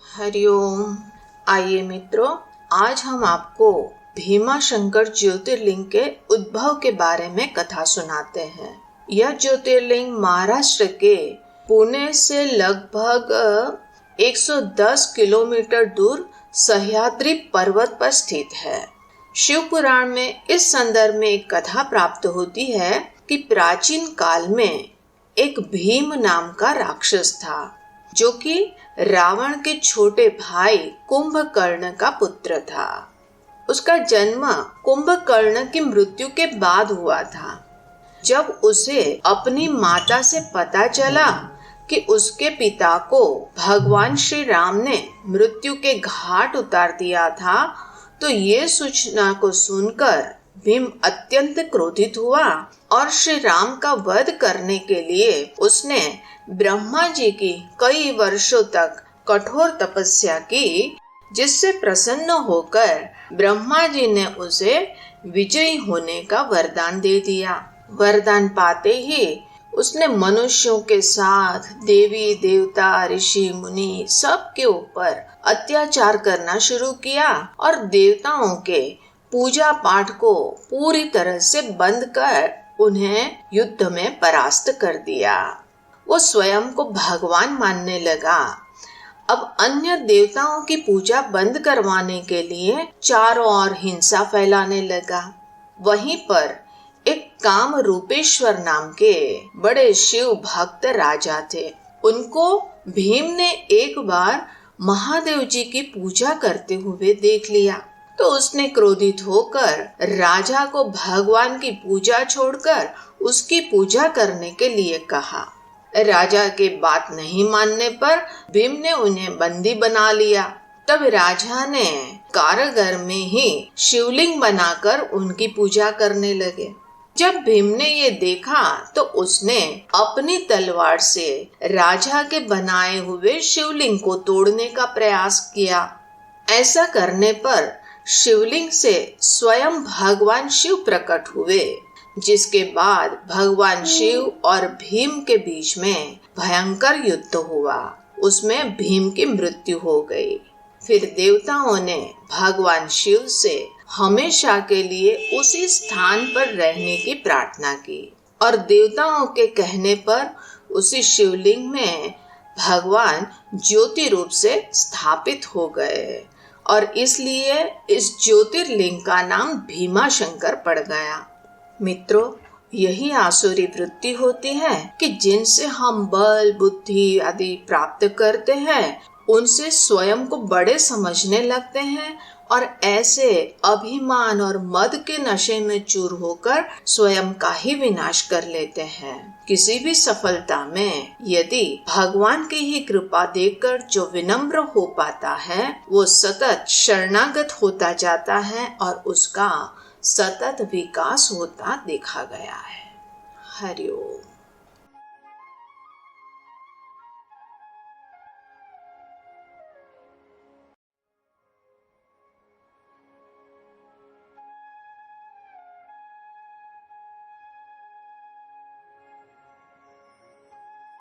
हरिओम। आइए मित्रों, आज हम आपको भीमाशंकर ज्योतिर्लिंग के उद्भव के बारे में कथा सुनाते हैं। यह ज्योतिर्लिंग महाराष्ट्र के पुणे से लगभग 110 किलोमीटर दूर सह्याद्री पर्वत पर स्थित है। शिव पुराण में इस संदर्भ में एक कथा प्राप्त होती है कि प्राचीन काल में एक भीम नाम का राक्षस था, जो कि रावण के छोटे भाई कुंभकर्ण का पुत्र था। उसका जन्म कुंभकर्ण की मृत्यु के बाद हुआ था। जब उसे अपनी माता से पता चला कि उसके पिता को भगवान श्री राम ने मृत्यु के घाट उतार दिया था, तो ये सूचना को सुनकर भीम अत्यंत क्रोधित हुआ और श्री राम का वध करने के लिए उसने ब्रह्मा जी की कई वर्षों तक कठोर तपस्या की, जिससे प्रसन्न होकर ब्रह्मा जी ने उसे विजयी होने का वरदान दे दिया। वरदान पाते ही उसने मनुष्यों के साथ देवी देवता ऋषि मुनि सबके ऊपर अत्याचार करना शुरू किया और देवताओं के पूजा पाठ को पूरी तरह से बंद कर उन्हें युद्ध में परास्त कर दिया। वो स्वयं को भगवान मानने लगा। अब अन्य देवताओं की पूजा बंद करवाने के लिए चारों ओर हिंसा फैलाने लगा। वहीं पर एक काम रूपेश्वर नाम के बड़े शिव भक्त राजा थे। उनको भीम ने एक बार महादेव जी की पूजा करते हुए देख लिया, तो उसने क्रोधित होकर राजा को भगवान की पूजा छोड़कर उसकी पूजा करने के लिए कहा। राजा के बात नहीं मानने पर भीम ने उन्हें बंदी बना लिया। तब राजा ने कारागार में ही शिवलिंग बनाकर उनकी पूजा करने लगे। जब भीम ने ये देखा तो उसने अपनी तलवार से राजा के बनाए हुए शिवलिंग को तोड़ने का प्रयास किया। ऐसा करने पर शिवलिंग से स्वयं भगवान शिव प्रकट हुए, जिसके बाद भगवान शिव और भीम के बीच में भयंकर युद्ध हुआ। उसमें भीम की मृत्यु हो गई। फिर देवताओं ने भगवान शिव से हमेशा के लिए उसी स्थान पर रहने की प्रार्थना की और देवताओं के कहने पर उसी शिवलिंग में भगवान ज्योति रूप से स्थापित हो गए और इसलिए इस ज्योतिर्लिंग का नाम भीमाशंकर पड़ गया। मित्रों, यही आसुरी वृत्ति होती है कि जिनसे हम बल बुद्धि आदि प्राप्त करते हैं, उनसे स्वयं को बड़े समझने लगते हैं और ऐसे अभिमान और मद के नशे में चूर होकर स्वयं का ही विनाश कर लेते हैं। किसी भी सफलता में यदि भगवान की ही कृपा देखकर जो विनम्र हो पाता है, वो सतत शरणागत होता जाता है और उसका सतत विकास होता देखा गया है। हरिओम।